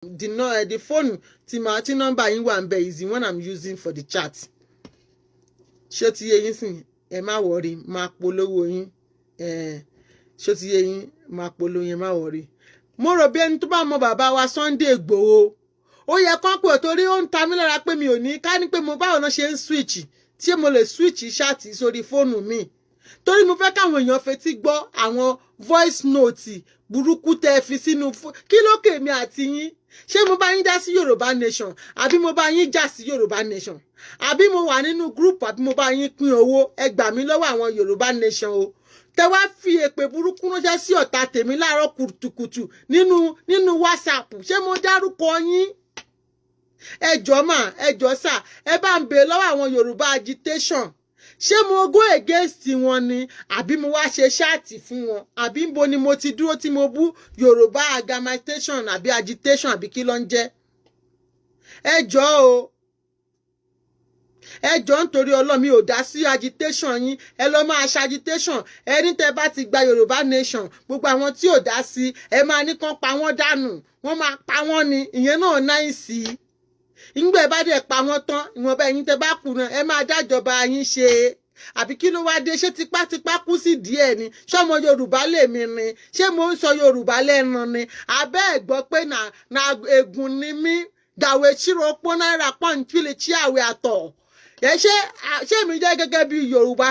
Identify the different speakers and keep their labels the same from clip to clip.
Speaker 1: the phone tí number yín wà ńbẹ̀ is the one I'm using for the chat. Ṣé ti yé yín sìn? Ẹ má worry, máa polówó yín. Ṣé ti yé yín? Máa polówó yín, má worry. Mo rò bí ẹni tó bá mọ bàbá wa Sunday Igboho. Ó yẹ kán pé torí ó ń ta mí lára pé mi ò ní ká ní pé mo báwo náà ṣe ń switch tí mo lè switch ṣáàtì sórí fóònù mi. Torí mo fẹ́ káwọn èèyàn fetí gbọ́ àwọn voice note burúkú tẹ́ fi sínú kí ló kè mí àti yín. Ṣé mo bá yín dá sí Yorùbá Nation àbí mo bá yín jà sí Yorùbá Nation àbí mo wà nínú group àbí mo bá yín pín owó ẹ gbà mí lọ́wọ́ àwọn Yorùbá Nation o. Tẹ wá fi èpè burúkú ránṣẹ́ sí ọ̀tá tèmi láàárọ̀ kùtùkùtù nínú WhatsApp. Ṣé mo dárúkọ yín? Ẹ jọ̀ọ́ mà, ẹ jọ̀ọ́ sà, ẹ bá ń bèèrè lọ́wọ́ àwọn Yorùbá Agitation. Ṣé mo go against wọn ni àbí mo wá ṣe ṣáàtì fún wọn àbí níbo ni mo ti dúró tí mo bú Yorùbá Agitation àbí agitation àbí kí ló ń jẹ́? Ẹ jọ̀ọ́ o. Ẹ jọ̀ọ́ nítorí Ọlọ́run mi ò dá sí agitation yín. Ẹ lọ máa ṣe agitation. Ẹni tẹ́ bá ti gba Yorùbá Nation gbogbo àwọn tí ò dá sí ẹ máa ní kán pa wọ́n dànù. Wọ́n máa pa wọ́n ni. Ìyẹn náà náìsì. Ìgbà bá dẹ̀ pa wọ́n tán ìwọ̀nba ẹ̀yin tẹ́ bá kù náà ẹ máa dájọba yín ṣe. Àbí kí ló wá dé? Ṣé tipátipá kú sí díẹ̀ ni? Ṣọmọ Yorùbá lèmi ni? Ṣé mo ń sọ Yorùbá lẹ́nu ni? Abẹ́ ẹ̀ gbọ́ pé na ègùn ni mí. Gàwé ṣírò pọ́n náírà pọ́ǹtìlì tí àwẹ̀ àtọ̀. Ṣé mi jẹ́ gẹ́gẹ́ bí Yorùbá?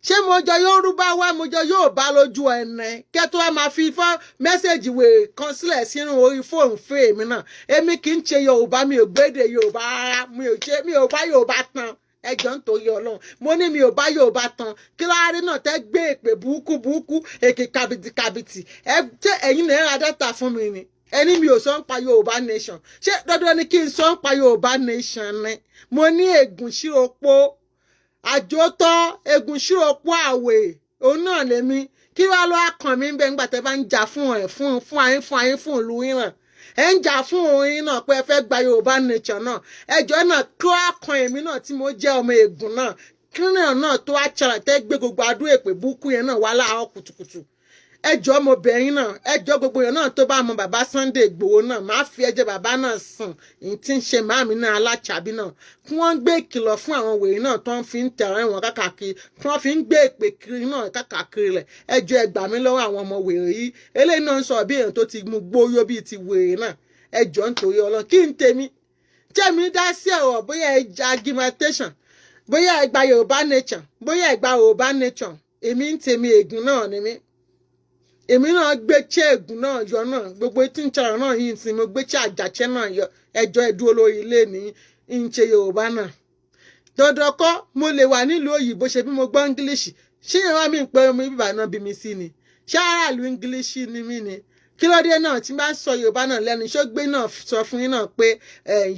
Speaker 1: Ṣé mo jọ Yorùbá wá mo jọ Yorùbá lójú ẹ̀nẹ́? Kẹ́tọ́ wa máa fi fọ́n mẹ́sẹ̀gì wèrè kan sílẹ̀ sínú orí fóònù fún èmi náà. Èmi kì í ṣe Yorùbá, mi ò gbédè Yorùbá rárá, mi ò bá Yorùbá tan. Ẹjọ́ nítorí Ọlọ́run mo ní mi ò bá Yorùbá tan. Kí ló rí náà tẹ́ gbé èpè burúkú èké kàbìtì. Ẹ̀yin lè ra dátà fún mi ni. Ẹni mi ò sọ ń pa Yorùbá Nation. Ṣé dandan ni kí n sọ ń pa Yorùbá Nation ni? Mo ní ègùn ṣíropó àjòtọ́ ègùn ṣíropó àwẹ̀ òun náà lèmi. Kí wá ló kàn mí bẹ́ẹ̀ nígbà tẹ́ bá ń jà fún ayín fún ìlú yín náà. Ẹ ń jà fún oyin náà pé ẹ fẹ́ gba Yorùbá Nation náà. Ẹjọ́ náà kí wá kan èmi náà tí mo jẹ́ ọmọ ègùn náà. Kí náà tó wá ṣàlàyé tẹ́ gbé gbogbo adó èpè búkú yẹn náà wá láàárọ̀ kùtùkùtù. Ẹjọ́ mo bẹ̀ yín náà, ẹjọ́ gbogbo èèyàn náà tó bá mọ bàbá Sunday Igboho náà máa fi ẹjọ́ bàbá náà sùn èyí tí ń ṣe màmí náà aláṣàbí náà kí wọ́n gbé ìkìlọ̀ fún àwọn wèrè náà tó ń fi ń tẹ̀rọ ẹ̀wọ̀n káàkiri tí wọ́n fi ń gbé èpè kiri náà káàkiri rẹ̀. Ẹjọ́ ẹ gbà mí lọ́wọ́ àwọn ọmọ wèrè yìí. Eléyìí náà ń sọ bí èèyàn tó ti mú gbóyó bíi ti wèrè náà. Ẹjọ́ nítorí Ọlọ́run kí n tèmi jẹ́mi dá sí ọ̀rọ̀ bóyá ẹja agitation bóyá ẹ gba Yorùbá Nation bóyá ẹ gba Yorùbá Nation èmi ń tèmi ègún náà ni mí. Èmi náà gbé ègún náà yọ náà gbogbo tí ń ṣàrọ̀ náà yìí sí mo gbé àjàṣẹ́ náà yọ. Ẹjọ́ ẹdúró lórí ilé ní ń ṣe Yorùbá náà. Dandan kọ́ mo lè wà nílùú òyìnbó ṣe bí mo gbọ́ English. Ṣé ìwà mi pé omi bíbà náà bí mi sí ni? Ṣé aráàlú English ni mí ni? Kí ló dé náà tí bá sọ Yorùbá náà lẹ́nu ṣó gbé náà sọ fún yín náà pé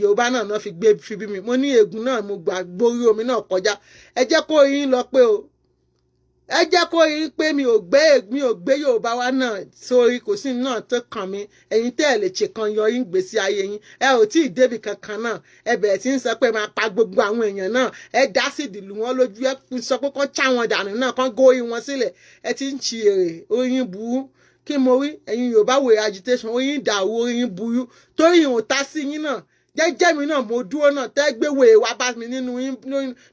Speaker 1: Yorùbá náà fi bí mi. Mo ní ègún náà mo gbà gbórí omi náà kọjá. Ẹ jẹ́ kó yín lọ pé o. Ẹ jẹ́ kó rí pé mi ò gbé Yorùbá wa náà sórí kò sí náà tó kàn mí. Ẹ̀yin tẹ́ ẹ̀ lè ṣe kan yọ yín gbèsè ayé yín. Ẹ ò tí ì débi kankan náà. Ẹ bẹ̀rẹ̀ sí ń sọ pé máa pa gbogbo àwọn èèyàn náà. Ẹ dá sí ìdìlú wọn lójú. Ẹ sọ pé kán já wọn dànù náà kán górí wọn sílẹ̀. Ẹ ti ń ṣi èrè oyin burú. Kí mo wí ẹ̀yin Yorùbá wèrè agitation oyin dàrú oyin burú. Torí ìhùn ta sí yín náà. Jẹ́jẹ́ mi náà mo dúró náà tẹ́ gbé wèrè wá bá mi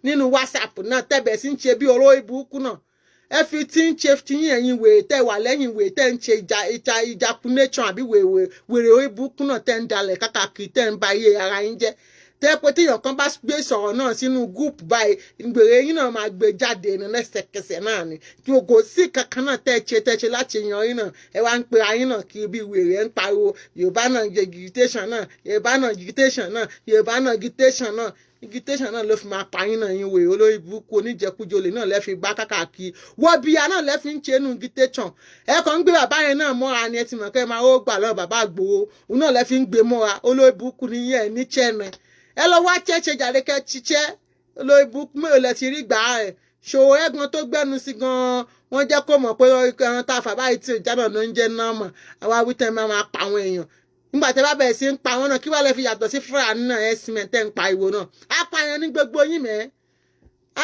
Speaker 1: nínú WhatsApp náà tẹ́ bẹ̀ sí ń ṣe bí olórí burúkú náà. Ẹ fi tí ń ṣe tí yín ẹ̀yin wèrè tẹ́ wà lẹ́yìn wèrè tẹ́ ń ṣe ìjàkunation àbí wèrè orí burúkú náà tẹ́ ń dalẹ̀ káàkiri tẹ́ ń ba iye ara yín jẹ́. Tẹ́ pé tíyàn kan bá gbé sọ̀rọ̀ náà sínú gúùpù báyìí ìgbèrè yín náà máa gbé jáde ní lẹ́sẹ̀kẹsẹ̀ náà ni. Kò sí kankan náà tẹ́ ṣe láti yan yín náà. Ẹ wá ń pe ayín náà kiri bí wèrè ń pariwo Yorùbá náà agitation náà Yorùbá náà agitation náà Yorùbá náà agitation náà. Agitation náà ló fi máa pa yín náà yín wèrè olórí burúkú oníjẹkújọlè náà lẹ́ fi gbá káàkiri wọ́bíà náà lẹ́ fi ń ṣe inú agitation. Ẹ kàn ń gbé bàbá yẹn náà mọ́ra ni ẹ ti mọ̀ kẹ́ máa ó gbà lọ́wọ́ bàbá Igboho òun náà lẹ́ fi ń gbé mọ́ra olórí burúkú ni yẹn ní chẹ́ẹ̀nì. Ẹ lọ wá ṣẹ́ṣẹ́ jàre kẹ́ ṣiṣẹ́ olórí burúkú mélòó lẹ ti rí gbà ẹ̀ ṣòwò ẹ̀gbọ́n tó gbẹ́nu sí gan-an wọ́n jẹ́ kó mọ̀ pé ẹran tá a fà báyìí tí ìjà náà ló ń jẹ́ náà mọ̀ àwa wítẹ́ máa pa àwọn èèyàn. Nígbà tẹ́ bá bẹ̀rẹ̀ sí ń pa wọn náà kí wá lẹ fi yàtọ̀ sí Fúlàní náà ẹ̀sìn mẹ́tẹ́ ń pa ìwò náà. Apààyàn ní gbogbo yín mẹ́.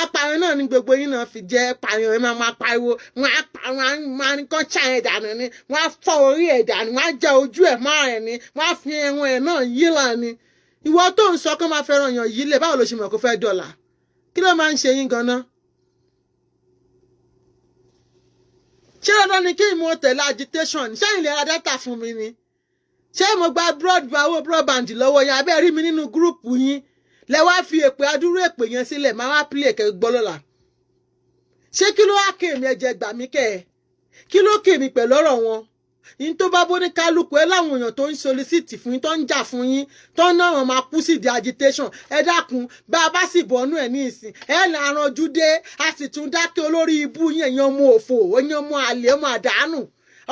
Speaker 1: apààyàn náà ni gbogbo yín náà fi jẹ́ pààyàn ẹ máa pariwo wọn máa ní kán ṣá ẹ̀ dànù ni wọ́n á fọ́ orí ẹ̀ dànù wọ́n á jẹ ojú ẹ̀ mọ́ ẹ̀ ni wọ́n á fi ẹ̀wọ̀n ẹ̀ náà yí là ni ìwọ tó ń sọ kó máa fẹ́ràn yàn yí lẹ̀ báwo ló ṣe mọ̀ kó fẹ́ dọ̀là kí ló máa ń ṣe yín ganan. ṣé dandan ni kí n mọ tẹ̀lé agitation ṣẹ́yìn lè ra dátà fún mi ni ṣé mo gba broadband lọ́wọ́ yẹn abẹ́ rí mi nínú gúrùpù yín lẹ wá fi èpè adúrú èpè yẹn sílẹ̀ máa wá pílẹ̀ kẹ́ gbọ́ lọ́la ṣé kí ló wá kéèmí ẹ̀jẹ̀ gbà mí kẹ́ ẹ̀ kí ló kéèmí pẹ̀lú ọ̀rọ̀ wọn yín tó bá bó ní kálukú ẹ láwọn èèyàn tó ń solicite fún yín tó ń jà fún yín tó ń náà wọn máa kú sí di agitation ẹ dákun bá a bá sì bọ́nú ẹ̀ ní ìsìn ẹ là ń ranjú dé a sì tún dákẹ́ olórí ibú yín èèyàn ọmọ òfò èèyàn ọmọ àlè ọmọ àdánù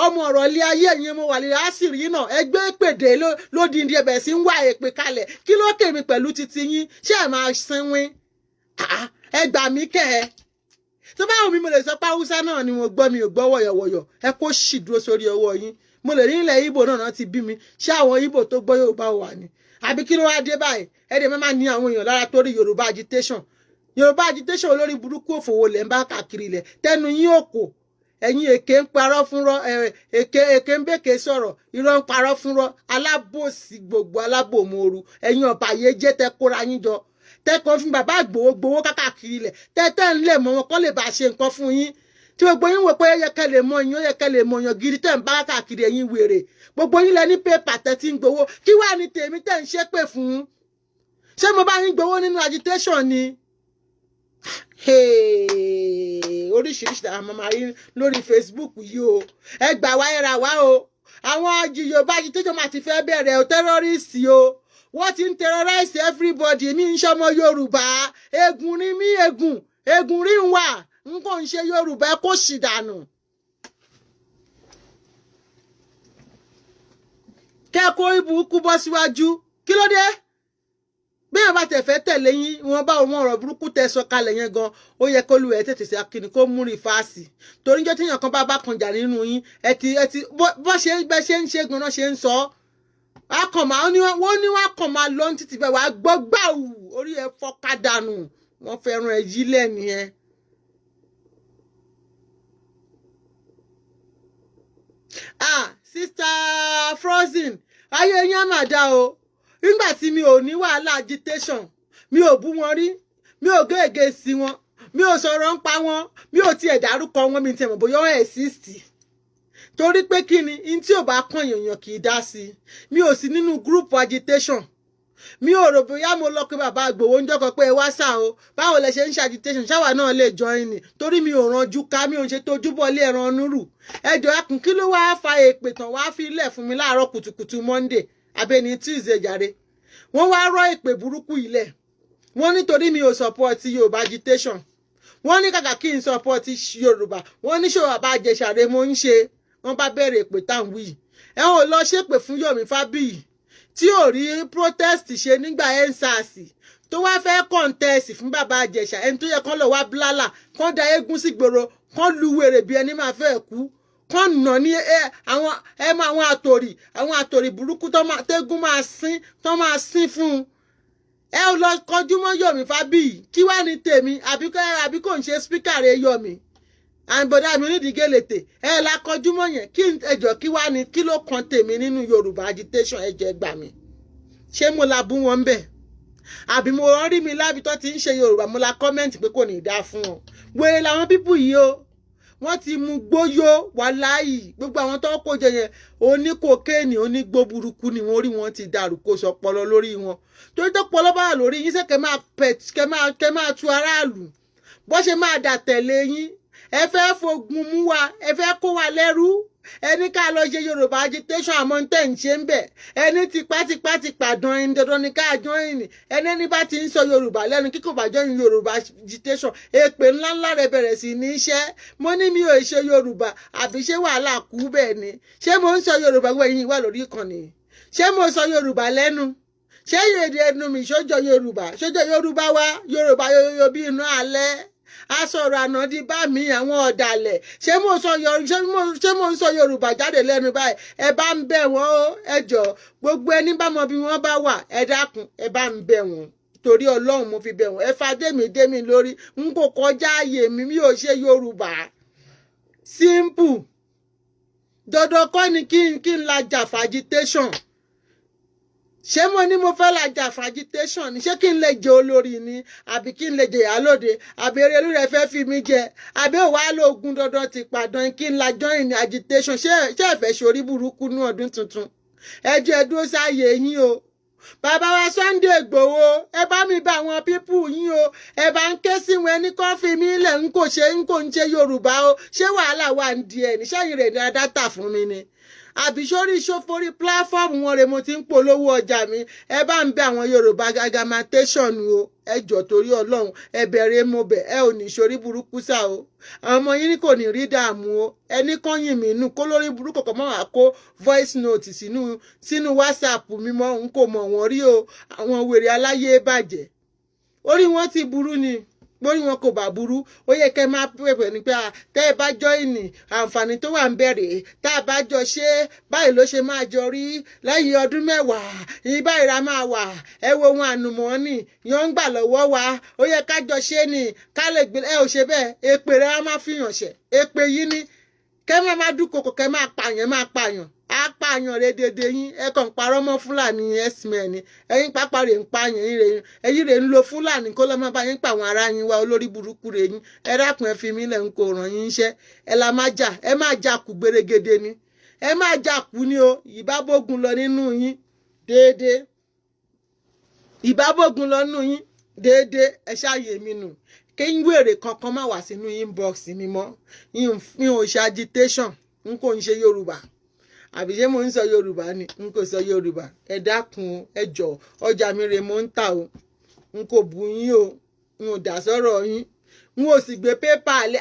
Speaker 1: ọmọ ọ̀rọ̀ ilé ayé ẹ̀yin ọmọ wà lè àṣírí náà ẹgbẹ́ ìpèdè lódìndí ẹbẹ̀ sí ń wá èpè kalẹ̀ kí ló kèmí pẹ̀lú titi yín ṣé ẹ máa sinwin ẹ gbà mí kẹ́ ẹ tó bá wù mí mo lè sọ pé haúsá náà ni mo gbọ́ mi ò gbọ́ wọ̀yọ̀wọ̀yọ̀ ẹ kó sì dúró sórí ọwọ́ yín mo lè rí ilẹ̀ Ìgbò náà ti bí mi ṣé àwọn Ìgbò tó gbọ́ Yorùbá wà ní àbí kí ló wá dé báyìí ẹ dẹ̀ máa ní àwọn èèyàn lára torí Yorùbá agitation olórí burúkú òfòwò lẹ̀ ń bá káàkiri ilẹ̀ tẹnu yín òkò ẹ̀yin èké ń parọ́ fúnrọ́ èké ń bèké sọ̀rọ̀ irọ́ ń parọ́ fúnrọ́ alábòsí gbogbo alábòmooru ẹ̀yin ọ̀bàyéjẹ́ tẹ kóra yín jọ tẹ́kọ̀ọ́ fún bàbá gbowó káàkiri ilẹ̀ tẹ́tẹ́ ń lẹ̀ mọ́ wọn kọ́ lè bá ṣe nǹkan fún yín tí gbogbo yín wò pé yẹ kẹ́ lè mọ yín yẹ kẹ́ lè mọ yàn gidi tẹ́ ń bá káàkiri ẹ̀yin wèrè gbogbo yín lẹ ní pépà tẹ́ ti ń gbowó kí wàá ní tèmi tẹ́ ń ṣépè fún ṣé mo bá yín gbowó nínú agitation ni oríṣiríṣi àwọn máa rí lórí Facebook yìí o ẹ gbà wá ẹ rà wá o àwọn Yorùbá agitation máa ti fẹ́ bẹ̀rẹ̀ o tẹ́rọ́rìsì o wọ́n ti ń terrorize everybody mi ń ṣọmọ Yorùbá egun ni mí egun rí ń wà n kò ń ṣe Yorùbá kó sì dànù. kẹ́kọ̀ọ́ ìbùkún bọ́ síwájú kí ló dé bí wọn bá tẹ̀ fẹ́ tẹ̀lé yín wọn bá wọn ọ̀rọ̀ burúkú tẹ sọ kalẹ̀ yẹn gan ó yẹ kó lu ẹ̀ tètè sí akíní kó mú rìfáàsì torí jẹ́ tíyàn kan bá kan jà nínú yín ẹ ti bọ́ ṣe bẹ́ ṣe ń ṣe gan-an ṣe ń sọ wọ́n ní wọ́n kàn máa lọ títí bẹ́ẹ̀ wàá gbọ́ gbàù orí ẹ fọ́ká dànù wọ́n fẹ́ràn ẹ yí lẹ́nu yẹn. Sister Frozen ayé yín á mà dá o nígbà tí mi ò ní wàhálà agitation mi ò bú wọn rí mi ò gègé sí wọn mi ò sọ̀rọ̀ ń pa wọn mi ò tiẹ̀ dárúkọ wọn mi tiẹ̀ mọ̀ bóyá wọ́n exist torí pé kí ni in tí ò bá kàn èèyàn kì í dá sí mi ò sí nínú group agitation mi ò rò bóyá mo lọ pé bàbá Ìgbòho ń jọkọ pé ẹ wá sá o báwo lẹ ṣe ń ṣe agitation ṣáwà náà lè join ni torí mi ò ranjú ká mi ò ṣe tójú bọ́ lé ẹran onúrù ẹjọ́ ẹkùn kí ló wáá fa èpè tán wáá fi ilẹ̀ fún mi láàárọ̀ kùtùkùtù Monday abẹni Tuesday jàre wọ́n wá rọ èpè burúkú ilẹ̀ wọ́n nítorí mi ò support Yorùbá agitation wọ́n ní kàkà kí n support Yorùbá wọ́n ní ṣòwò àbá àjẹsàrè mo ń ṣe wọ́n bá bẹ̀rẹ̀ èpè táwọn wí ẹ ò lọ ṣépè fún Yomi Fabiyi tí ò rí protest ṣe nígbà EndSARS tó wá fẹ́ contest fún bàbá àjẹsà ẹni tó yẹ kán lọ wá blálà kán da eégún sí gbòòrò kán lu wèrè bí ẹni máa fẹ́ kú kán nà ní àwọn àtòrì burúkú tẹ́gún máa sín fún un ẹ ò lọ kọjú mọ́ Yomi Fabiyi kí wá ní tèmi àbí kò ń ṣe speaker rẹ̀ Yomi àǹbọ̀dá mi nídìí gélètè ẹ la kọjú mọ́ yẹn kí ẹjọ́ kí wá ní kí ló kan tèmi nínú Yorùbá agitation ẹjọ́ gbà mí ṣé mo la bú wọn bẹ́ẹ̀ àbí mo rí mi lábi tó ti ń ṣe Yorùbá mo la kọ́mẹ́ǹtì pé kò ní í dá fún wọn wèrè làwọn pípù yìí o wọ́n ti mú gbóyó wàláyì gbogbo àwọn tó kó jẹ yẹn oníkókéènì onígbó burúkú ni wọ́n rí wọn ti dàrú kó sọpọlọ lórí wọn torí tó pọlọ bá wà lórí yín ṣe kẹ máa tu aráàlú bó ṣe máa dà tẹ̀lé yín ẹ fẹ́ fogun mú wa ẹ fẹ́ kó wa lẹ́rú ẹni ká lọ ṣe Yorùbá agitation àmọ́ tẹ̀ ń ṣe ń bẹ̀ ẹni tipátipá ti pàdán ẹni dandan ni ká join ẹni bá ti ń sọ Yorùbá lẹ́nu kíkò bá join Yorùbá agitation èpè ńláńlá rẹ̀ bẹ̀rẹ̀ sí ní iṣẹ́ mo ní mi ò ṣe Yorùbá àbí ṣé wàhálà kú bẹ́ẹ̀ ni ṣé mo ń sọ Yorùbá gbọ́ ẹ̀yin wà lórí ìkànnì ṣé mo sọ Yorùbá lẹ́nu ṣé èdè ẹnu mi ṣójọ Yorùbá wa Yorùbá yoyo bí inú alẹ́ asọ̀rọ̀ ànádí bá mi àwọn ọ̀dàlẹ̀ ṣé mo ń sọ Yorùbá jáde lẹ́nu báyìí ẹ bá ń bẹ̀ wọ́n ó ẹ jọ̀ọ́ gbogbo ẹni bá mọ bí wọ́n bá wà ẹ dákun ẹ bá ń bẹ̀ wọ́n torí Ọlọ́run mo fi bẹ̀ wọ́n ẹ fa démi lórí n kò kọjá ààyè mi ò ṣe Yorùbá simple dandan kọ́ ni kí n lajà for agitation ṣé mo ní mo fẹ́ lajà for agitation ni ṣé kí n lè jẹ olórí ni àbí kí n lè jẹ ìyálòde àbí erelu rẹ fẹ́ fi mí jẹ àbí òwá lóògùn dandan ti pàdán kí n la join ní agitation ṣé ẹ fẹ́ ṣorí burúkú ní ọdún tuntun ẹjọ́ ẹ dúró sáàyè yín o bàbá wa Sunday Igboho ẹ bá mi bá àwọn pípù yín o ẹ bá ń ké sí wọn ẹni kọ́ fi mí lẹ̀ ń kò ń ṣe Yorùbá o ṣé wàhálà wà ń di ẹ̀ ní sẹ́yìn rẹ̀ ní dátà fún mi ni àbí sórí ìṣòforí pláfọ́ọ̀mù wọn rè mo ti ń polówó ọjà mi ẹ bá ń bẹ àwọn Yorùbá Agitators o ẹ jọ̀ọ́ torí Ọlọ́run ẹ bẹ̀rẹ̀ mo bẹ̀ ẹ ò ní sórí burúkú sá o àwọn ọmọ yín kò ní rí dààmú o ẹni kan yìn mí nù kó lórí burúkú kọ̀ọ̀kan máa wà kó voice note sínú WhatsApp mi mọ́ n kò mọ̀ wọ́n rí o àwọn wèrè aláyé bàjẹ́ orí wọn ti burú ni lórí wọn kò bá burú ó yẹ kẹ́ máa pèpè ní pé tẹ́ ẹ bá jọ ìní àǹfààní tó wà ń bẹ̀rẹ̀ tá a bá jọ ṣe báyìí ló ṣe máa jọ rí lẹ́yìn ọdún mẹ́wàá ìbá ìra máa wà ẹ wo ohun ànùmọ́ọ́nì yọ̀ ń gbà lọ́wọ́ wa ó yẹ ká jọ ṣe ni ká lè gbé ẹ ò ṣe bẹ́ẹ̀ èpè rẹ á máa fihàn ṣẹ̀ èpè yìí ni kẹ́ máa dúnkokò kẹ́ máa pààyàn apààyàn rẹ dédé yín ẹ kàn parọ́ mọ́ Fúlàní x-men ni ẹ̀yin pápá rẹ̀ ń pààyàn ẹ̀yin rẹ̀ ń lo Fúlàní kó lọ́ máa bá yín pa àwọn ará yín wá olórí burúkú rẹ̀ yín ẹ dákun ẹ fi mí lẹ̀ ń kó ràn yín iṣẹ́ ẹ la máa jà ẹ máa jà kú gbèrègèdè ni ẹ máa jà kú ni o ìbábógun lọ nínú yín déédé ìbábógun lọ nínú yín déédé ẹ ṣàyè mi nù kéyìn wèrè kankan má wá sínú inbox mi mọ́ mi ò ṣe agitation n kò ń ṣe Yorùbá àbí ṣé mo ń sọ Yorùbá ni n kò sọ Yorùbá ẹ dákun ẹ jọ̀ọ́ ọjà mi rè mo ń tà o n kò bú yín o n ò dá sọ̀rọ̀ yín n ò sì gbé pépà lé